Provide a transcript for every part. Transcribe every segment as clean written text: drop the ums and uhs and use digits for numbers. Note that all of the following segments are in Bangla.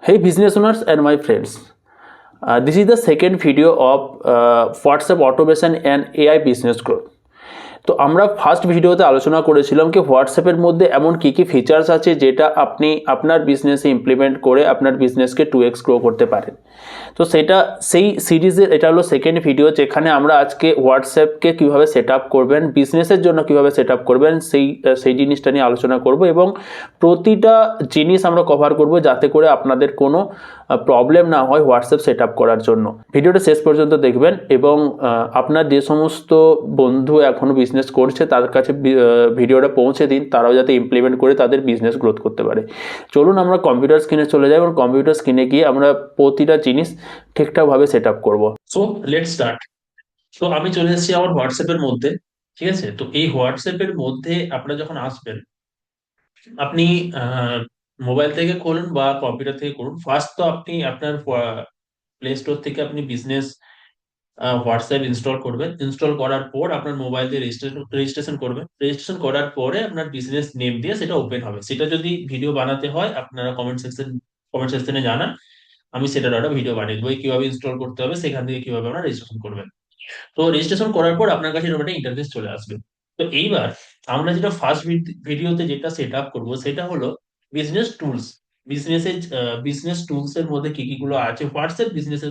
Hey business owners and my friends, this is the second video of WhatsApp automation and AI business growth. তো আমরা ফার্স্ট ভিডিওতে আলোচনা করেছিলাম কি হোয়াটসঅ্যাপের মধ্যে এমন কী কী ফিচার্স আছে যেটা আপনি আপনার বিজনেসে ইমপ্লিমেন্ট করে আপনার বিজনেসকে 2x গ্রো করতে পারেন। তো সেই সিরিজের এটা হলো সেকেন্ড ভিডিও, যেখানে আমরা আজকে হোয়াটসঅ্যাপকে কীভাবে সেট আপ করবেন, বিজনেসের জন্য কীভাবে সেট আপ করবেন সেই জিনিসটা নিয়ে আলোচনা করব এবং প্রতিটা জিনিস আমরা কভার করব যাতে করে আপনাদের কোনো প্রবলেম না হয় হোয়াটসঅ্যাপ সেট আপ করার জন্য। ভিডিওটা শেষ পর্যন্ত দেখবেন এবং আপনার যে সমস্ত বন্ধু এখনও বিজনেস করছে তাদের কাছে ভিডিওটা পৌঁছে দিন, তারাও যাতে ইমপ্লিমেন্ট করে তাদের বিজনেস গ্রোথ করতে পারে। চলুন আমরা কম্পিউটার স্ক্রিনে চলে যাই এবং কম্পিউটার স্ক্রিনে গিয়ে আমরা প্রতিটা জিনিস ঠিকঠাকভাবে সেট আপ করবো। So let start. তো আমি চলে এসেছি আমার হোয়াটসঅ্যাপের মধ্যে। ঠিক আছে, তো এই হোয়াটসঅ্যাপের মধ্যে আপনারা যখন আসবেন, আপনি মোবাইল থেকে করুন বা কম্পিউটার থেকে করুন, ফার্স্ট তো আপনি আপনার প্লে স্টোর থেকে আপনি বিজনেস হোয়াটসঅ্যাপ ইনস্টল করবেন। ইনস্টল করার পর আপনার মোবাইল দিয়ে রেজিস্ট্রেশন করবেন। রেজিস্ট্রেশন করার পরে আপনার বিজনেস নেম দিয়ে সেটা ওপেন হবে। সেটা যদি ভিডিও বানাতে হয় আপনারা কমেন্ট সেকশনে জানান, আমি সেটার একটা ভিডিও বানিয়ে দেবো কিভাবে ইনস্টল করতে হবে, সেখান থেকে কিভাবে আপনারা রেজিস্ট্রেশন করবেন। তো রেজিস্ট্রেশন করার পর আপনার কাছে এরকম একটা ইন্টারফেস চলে আসবে। তো এইবার আমরা যেটা ফার্স্ট ভিডিওতে যেটা সেট আপ করবো সেটা হলো বিজনেস টুলস। বিজনেসের বিজনেস টুলস এর মধ্যে কি কি গুলো আছে, হোয়াটসঅ্যাপ বিজনেস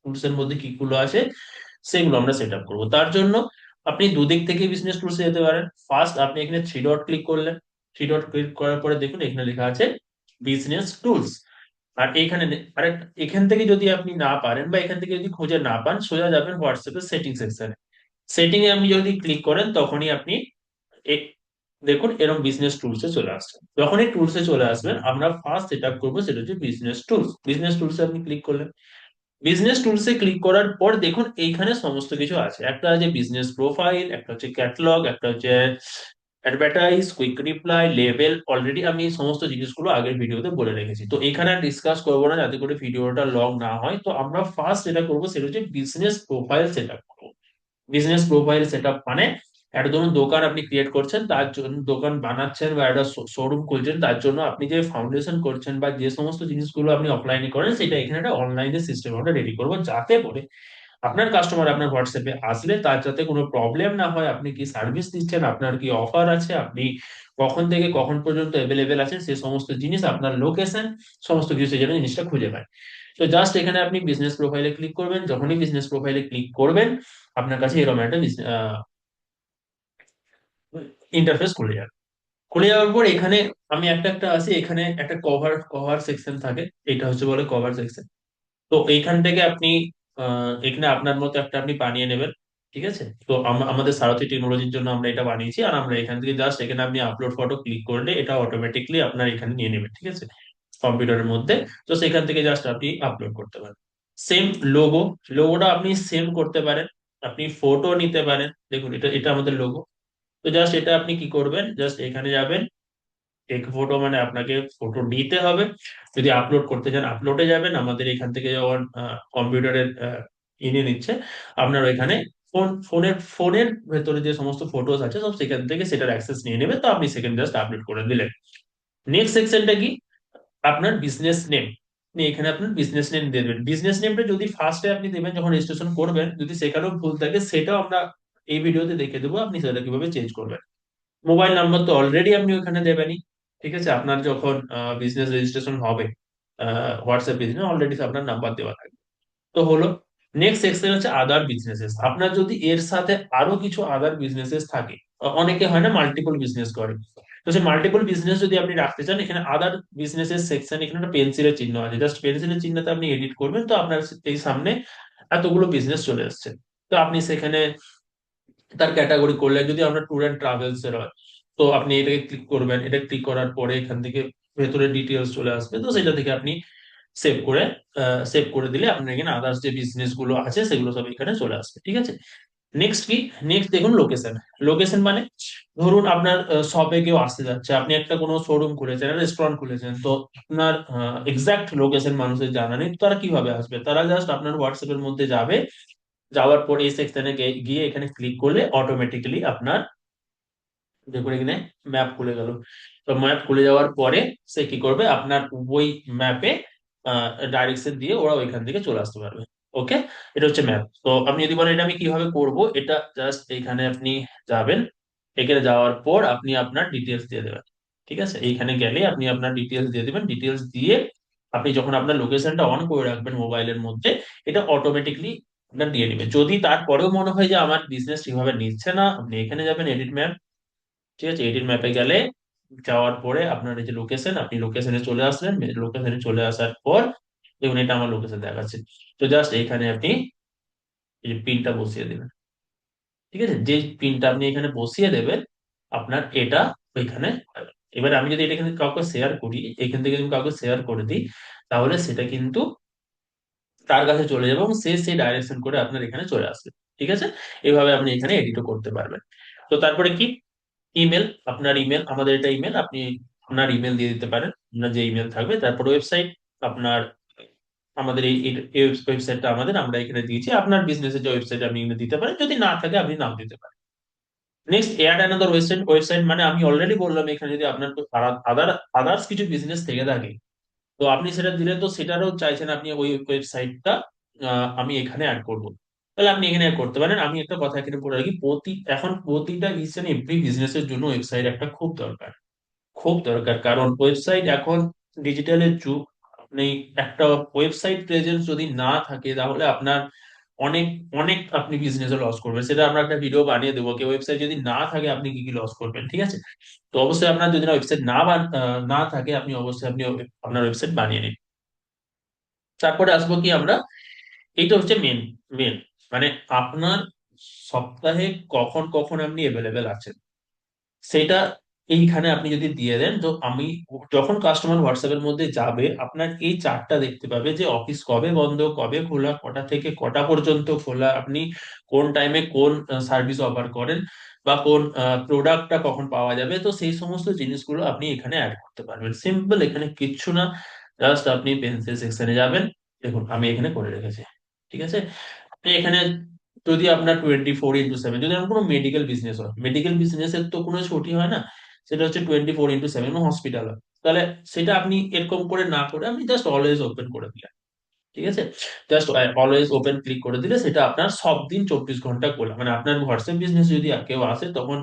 টুলস এর মধ্যে কি গুলো আছে সেগুলো আমরা সেট আপ করবো। তার জন্য আপনি দুদিক থেকে বিজনেস টুলসে যেতে পারেন। ফার্স্ট আপনি এখানে থ্রি ডট ক্লিক করলেন। থ্রি ডট ক্লিক করার পরে দেখুন এখানে লেখা আছে বিজনেস টুলস। আর এখান থেকে যদি আপনি না পারেন বা এখান থেকে যদি খুঁজে না পান, সোজা যাবেন হোয়াটসঅ্যাপের সেটিং সেকশনে। সেটিং এ আপনি যদি ক্লিক করেন তখনই আপনি এ- দেখুন এরকম বিজনেস টুলসে চলে আসছেন। যখন এই টুলসে চলে আসবেন আমরা ফার্স্ট সেট আপ করবো সেটা হচ্ছে বিজনেস টুলস। বিজনেস টুলসে আপনি ক্লিক করলেন। বিজনেস টুলসে ক্লিক করার পর দেখুন এইখানে সমস্ত কিছু আছে। একটা আছে বিজনেস প্রোফাইল, একটা হচ্ছে ক্যাটালগ, একটা হচ্ছে advertise, quick reply, level. Already আমি এই সমস্ত জিনিসগুলো আগের ভিডিওতে বলে রেখেছি, তো এখানে আর ডিসকাস করবো না যাতে করে ভিডিওটা লং না হয়। তো আমরা ফার্স্ট যেটা করবো সেটা হচ্ছে বিজনেস প্রোফাইল সেট আপ করবো। বিজনেস প্রোফাইল সেট আপ মানে একটা ধরুন দোকান আপনি ক্রিয়েট করছেন, তার জন্য দোকান বানাচ্ছেন বা একটা শোরুম খুলছেন, তার জন্য আপনি যে ফাউন্ডেশন করছেন বা যে সমস্ত জিনিসগুলো আপনি অফলাইনে করেন সেটা এখানে একটা অনলাইনে সিস্টেম আমরা রেডি করবো, যাতে করে আপনার কাস্টমার আপনার হোয়াটসঅ্যাপে আসলে তার যাতে কোনো প্রবলেম না হয়। আপনি কি সার্ভিস দিচ্ছেন, আপনার কি অফার আছে, আপনি কখন থেকে কখন পর্যন্ত অ্যাভেলেবেল আছেন, সে সমস্ত জিনিস, আপনার লোকেশন, সমস্ত কিছু যেন জিনিসটা খুঁজে পায়। তো জাস্ট এখানে আপনি বিজনেস প্রোফাইলে ক্লিক করবেন। যখনই বিজনেস প্রোফাইলে ক্লিক করবেন আপনার কাছে এরকম একটা ইন্টারফেস খুলে যাবে। খুলে যাওয়ার পর এখানে আমি একটা একটা আছি, এখানে একটা কভার কভার সেকশন থাকে। এটা হচ্ছে বলে কভার সেকশন। তো এইখান থেকে আপনি এখানে আপনার মতো একটা আপনি বানিয়ে নেবেন। ঠিক আছে, তো আমাদের সারথি টেকনোলজির জন্য আমরা এটা বানিয়েছি। আর আমরা এখান থেকে জাস্ট এখানে আপনি আপলোড ফটো ক্লিক করলে এটা অটোমেটিকলি আপনার এখানে নিয়ে নেবে। ঠিক আছে, কম্পিউটারের মধ্যে। তো সেখান থেকে জাস্ট আপনি আপলোড করতে পারেন। সেম লোগো, লোগোটা আপনি সেম করতে পারেন। আপনি ফটো নিতে পারেন। দেখুন এটা এটা আমাদের লোগো। তো জাস্ট এটা আপনি কি করবেন, জাস্ট এখানে যাবেন। এক ফটো মানে আপনাকে ফটো নিতে হবে। যদি আপলোড করতে চান আপলোডে যাবেন। আমাদের এখান থেকে যখন কম্পিউটারের ইনে নিচ্ছে, আপনার ওইখানে ফোনের ভেতরে যে সমস্ত ফটোস আছে সব সেখান থেকে সেটার অ্যাক্সেস নিয়ে নেবে। তো আপনি সেখানে জাস্ট আপলোড করে দিলেন। নেক্সট সেকশনটা কি, আপনার বিজনেস নেম। এখানে আপনার বিজনেস নেম দেবেন। বিজনেস নেমটা যদি ফার্স্টে আপনি দেবেন যখন রেজিস্ট্রেশন করবেন, যদি সেখানেও ভুল থাকে সেটাও আমরা এই ভিডিওতে দেখে দেবো আপনি সেটা কিভাবে চেঞ্জ করবেন। মোবাইল নাম্বার তো অলরেডি আপনি ওখানে দেবেনই। ঠিক আছে, আপনার যখন বিজনেস রেজিস্ট্রেশন হবে হোয়াটসঅ্যাপ বিজনেস, অলরেডি আপনার নাম্বার দেওয়া থাকবে। তো হলো। নেক্সট সেকশন হচ্ছে আদার বিজনেসেস। আপনার যদি এর সাথে আরো কিছু আদার বিজনেসেস থাকে, অনেকে হয় না মাল্টিপল বিজনেস করে, তো সেই মাল্টিপল বিজনেস যদি আপনি রাখতে চান, এখানে আদার বিজনেসের সেকশন এখানে একটা পেন্সিলের চিহ্ন আছে। জাস্ট পেন্সিলের চিহ্নতে আপনি এডিট করবেন, তো আপনার এই সামনে এতগুলো বিজনেস চলে আসছে। তো আপনি সেখানে তার ক্যাটাগরি করলে, যদি আমরা ট্যুর অ্যান্ড ট্রাভেলস এর হয়, তো আপনি এটাকে ক্লিক করবেন। এটা ক্লিক করার পরে এখান থেকে ভেতরে ডিটেলস চলে আসবে। তো সেটা থেকে আপনি সেভ করে সেভ করে দিলে আপনার এখানে আদার্স যে বিজনেস গুলো আছে সেগুলো সব এখানে চলে আসবে। ঠিক আছে, নেক্সট কি, নেক্সট দেখুন লোকেশন। লোকেশন মানে ধরুন আপনার শপে কেউ আসতে যাচ্ছে, আপনি একটা কোনো শোরুম খুলেছেন, রেস্টুরেন্ট খুলেছেন, তো আপনার এক্সাক্ট লোকেশন মানুষের জানা নেই। তো তারা কিভাবে আসবে, তারা জাস্ট আপনার হোয়াটসঅ্যাপের মধ্যে যাবে। যাওয়ার পর এই সেকশনে গিয়ে এখানে ক্লিক করলে অটোমেটিক্যালি আপনার দেখুন এখানে ম্যাপ খুলে গেল। তো ম্যাপ খুলে যাওয়ার পরে সে কি করবে, আপনার ওই ম্যাপে ডাইরেকশন দিয়ে ওরা ওইখান থেকে চলে আসতে পারবে। ওকে, এটা হচ্ছে ম্যাপ। তো আপনি যদি বলেন এটা আমি কিভাবে করব, এটা জাস্ট এইখানে আপনি যাবেন, এখানে যাওয়ার পর আপনি আপনার ডিটেলস দিয়ে দেবেন। ঠিক আছে, এইখানে গেলে আপনি আপনার ডিটেলস দিয়ে দেবেন। ডিটেলস দিয়ে আপনি যখন আপনার লোকেশনটা অন করে রাখবেন মোবাইলের মধ্যে, এটা অটোমেটিকলি আপনার দিয়ে দিবে। যদি তারপরেও মনে হয় যে আমার বিজনেস ঠিকভাবে নিচ্ছে না, আপনি এখানে যাবেন এডিট ম্যাপ। ঠিক আছে, এডিট ম্যাপে গেলে যাওয়ার পরে আপনার এই যে লোকেশন, আপনি লোকেশনে চলে আসলেন। লোকেশনে চলে আসার পর দেখুন এটা আমার লোকেশন দেখাচ্ছে। তো জাস্ট এইখানে আপনি এই যে পিনটা বসিয়ে দেবেন। ঠিক আছে, যে পিনটা আপনি এখানে বসিয়ে দেবেন আপনার এটা ওইখানে হবে। এবার আমি যদি এটা এখানে কাউকে শেয়ার করি, এখান থেকে যদি কাউকে শেয়ার করে দিই, তাহলে সেটা কিন্তু তার কাছে চলে যাবে এবং সে সেই ডাইরেকশন করে আপনার এখানে চলে আসবে। ঠিক আছে, এইভাবে আপনি এখানে এডিটও করতে পারবেন। তো তারপরে কি, ইমেল, আপনার ইমেল, আমাদের এটা ইমেল, আপনি আপনার ইমেল দিয়ে দিতে পারেন, আপনার যে ইমেল থাকবে। তারপর ওয়েবসাইট, আপনার আমাদের এই ওয়েবসাইটটা আমাদের, আমরা এখানে দিয়েছি। আপনার বিজনেসের যে ওয়েবসাইট আপনি এখানে দিতে পারেন, যদি না থাকে আপনি নাম দিতে পারেন। Next, add another website. Website মানে আমি অলরেডি বললাম এখানে যদি আপনার আদার্স কিছু বিজনেস থেকে থাকে, তো আপনি সেটা দিলে তো সেটারও চাইছেন আপনি ওই ওয়েবসাইটটা আমি এখানে অ্যাড করব, তাহলে আপনি এখানে অ্যাড করতে পারেন। আমি একটা কথা এখানে বলে রাখি, এখন প্রতিটা ইচ এন্ড এভরি বিজনেসের জন্য ওয়েবসাইট একটা খুব দরকার, খুব দরকার। কারণ ওয়েবসাইট এখন ডিজিটালের যুগ। আপনি একটা ওয়েবসাইট প্রেজেন্স যদি না থাকে, তাহলে আপনার অনেক অনেক আপনি বিজনেসে লস করবেন। সেটা আমরা একটা ভিডিও বানিয়ে দেবো, কি ওয়েবসাইট যদি না থাকে আপনি কি কি লস করবেন। ঠিক আছে, তো অবশ্যই আপনার যদি ওয়েবসাইট না থাকে, আপনি অবশ্যই আপনার ওয়েবসাইট বানিয়ে নিন। তারপরে আসবো কি আমরা, এইটা হচ্ছে মেন মেন মানে আপনার সপ্তাহে কখন কখন আপনি অ্যাভেলেবেল আছেন, সেটা এইখানে আপনি যদি দিয়ে দেন, তো আমি যখন কাস্টমার হোয়াটসঅ্যাপের মধ্যে যাবে, আপনার এই চার্টটা দেখতে পাবে যে অফিস কবে বন্ধ, কবে খোলা, কটা থেকে কটা পর্যন্ত খোলা, আপনি কোন টাইমে কোন সার্ভিস অফার করেন, বা কোন প্রোডাক্টটা কখন পাওয়া যাবে। তো সেই সমস্ত জিনিসগুলো আপনি এখানে অ্যাড করতে পারবেন। সিম্পল, এখানে কিচ্ছু না, জাস্ট আপনি পেন্সিল সেকশনে যাবেন। দেখুন আমি এখানে করে রেখেছি। ঠিক আছে, আপনি এখানে যদি আপনার 24x7, যদি আমার কোনো মেডিকেল বিজনেস হয়, মেডিকেল বিজনেসের তো কোনো ছুটি হয় না, সেটা হচ্ছে 24x7, হসপিটাল হয়, তাহলে সেটা আপনি এরকম করে না করে আপনি জাস্ট অলওয়েজ ওপেন করে দিলেন। ঠিক আছে, জাস্ট অলওয়েজ ওপেন ক্লিক করে দিলে সেটা আপনার সব দিন 24 ঘন্টা খোলা। মানে আপনার হোয়াটসঅ্যাপ বিজনেস যদি কেউ আসে, তখন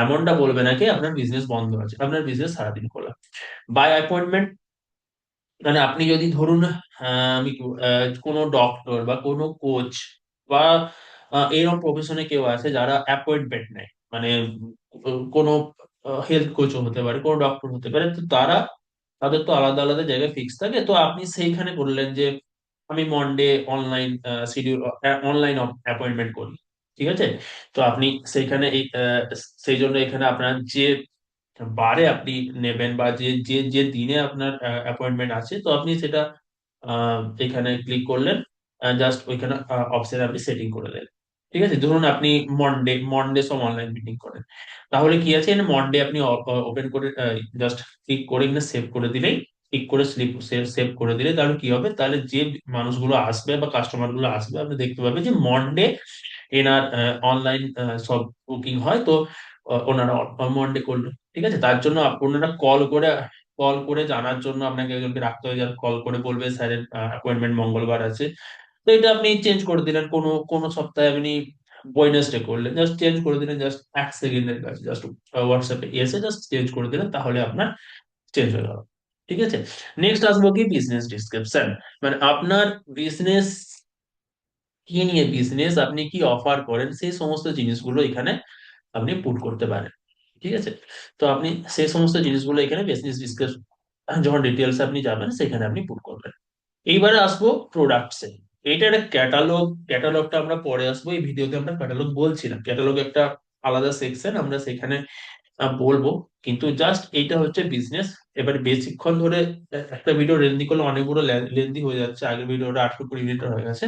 এমনটা বলবে না কি আপনার বিজনেস বন্ধ আছে, আপনার বিজনেস সারাদিন খোলা। বাই অ্যাপয়েন্টমেন্ট, মানে আপনি যদি ধরুন কোনো ডক্টর বা কোনো কোচ বা এরকম প্রফেশনে কেউ আছে যারা অ্যাপয়েন্টমেন্ট নেয়, মানে কোনো হেলথ কোচও হতে পারে, কোনো ডক্টর হতে পারে, তো তাদের তো আলাদা আলাদা জায়গায় ফিক্স থাকে। তো আপনি সেইখানে বললেন যে আমি Monday online schedule, online appointment করি। ঠিক আছে, তো আপনি সেইখানে সেই জন্য এখানে আপনার যে বারে আপনি নেবেন, বা যে যে যে দিনে আপনার অ্যাপয়েন্টমেন্ট আছে, তো আপনি সেটা এখানে ক্লিক করলেন, জাস্ট ওইখানে অপশনে আপনি সেটিং করে দেন। ঠিক আছে, ধরুন আপনি মন্ডে সব অনলাইন মিটিং করেন, তাহলে কি আছে, মন্ডে আপনি ওপেন করে জাস্ট ক্লিক করে এখানে সেভ করে দিলেই, ক্লিক করে স্লিপ সেভ করে দিলে, তাহলে কি হবে, তাহলে যে মানুষগুলো আসবে বা কাস্টমার গুলো আসবে, আপনি দেখতে পাবে যে মন্ডে এনার অনলাইন সব বুকিং হয়। তো ওনারা মন্ডে করলো। ঠিক আছে, তার জন্য ওনারা কল করে জানার জন্য আপনাকে একজনকে রাখতে হবে, যার কল করে বলবে স্যারের অ্যাপয়েন্টমেন্ট মঙ্গলবার আছে। তো এটা আপনি চেঞ্জ করে দিলেন, কোনো কোনো সপ্তাহে আপনি ওয়েডনেসডে করলেন, জাস্ট চেঞ্জ করে দিলেন, জাস্ট 1 সেকেন্ডের কাছে, জাস্ট হোয়াটসঅ্যাপে এসে জাস্ট চেঞ্জ করে দিলেন, তাহলে আপনার চেঞ্জ হয়ে গেল। ঠিক আছে, নেক্সট আসবো কি বিজনেস ডিসক্রিপশন। মানে আপনার বিজনেস কি নিয়ে বিজনেস, আপনি কি অফার করেন, সেই সমস্ত জিনিসগুলো এখানে আপনি পুট করতে পারেন। ঠিক আছে, তো আপনি সেই সমস্ত জিনিসগুলো এখানে বিজনেস ডিসকাস, যখন ডিটেলস আপনি যাবেন সেখানে আপনি পুট করবেন। এইবারে আসবো প্রোডাক্টসে। এটা একটা ক্যাটালগ, ক্যাটালগটা আমরা পরে আসবো, এই ভিডিওতে আমরা ক্যাটালগ বলছিলাম, ক্যাটালগ একটা আলাদা সেকশন, আমরা সেখানে বলবো। কিন্তু জাস্ট এইটা হচ্ছে বিজনেস। এবার বেশিক্ষণ ধরে একটা ভিডিও লেন্দি করলে অনেক বড় লেন্দি হয়ে যাচ্ছে, আগের ভিডিওটা 18-20 মিনিট হয়ে গেছে।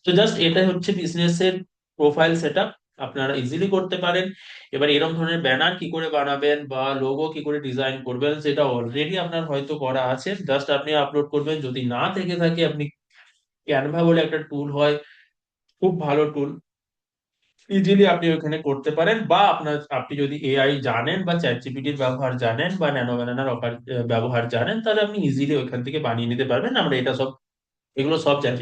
তো জাস্ট এটাই হচ্ছে বিজনেসের প্রোফাইল সেটআপ, আপনারা ইজিলি করতে পারেন। এবার এরকম ধরনের ব্যানার কি করে বানাবেন বা লোগো কি করে ডিজাইন করবেন, সেটা অলরেডি আপনার হয়তো করা আছে, জাস্ট আপনি আপলোড করবেন। যদি না থেকে থাকে, আপনি ক্যানভা বলে একটা টুল হয়, খুব ভালো টুল, ইজিলি আপনি ওখানে করতে পারেন, বা আপনি যদি এআই জানেন বা চ্যাট জিপিটির ব্যবহার জানেন বা ন্যানো ব্যানানার ব্যবহার জানেন, তাহলে আপনি ইজিলি ওইখান থেকে বানিয়ে নিতে পারবেন। আমরা এগুলো সব চ্যাট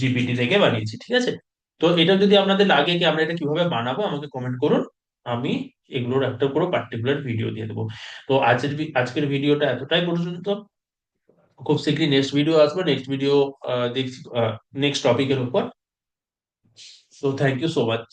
জিপিটি থেকে বানিয়েছি, ঠিক আছে? তো এটা যদি আপনাদের লাগে কি আমরা এটা কিভাবে বানাবো, আমাকে কমেন্ট করুন। আমি এগুলোর একটা পুরো পার্টিকুলার ভিডিও দিয়ে দেবো। তো আজকের ভিডিওটা এতটাই পর্যন্ত। খুব শীঘ্রই নেক্সট ভিডিও আসবে, নেক্সট ভিডিও দেখছি নেক্সট টপিকের উপর। So thank you so much.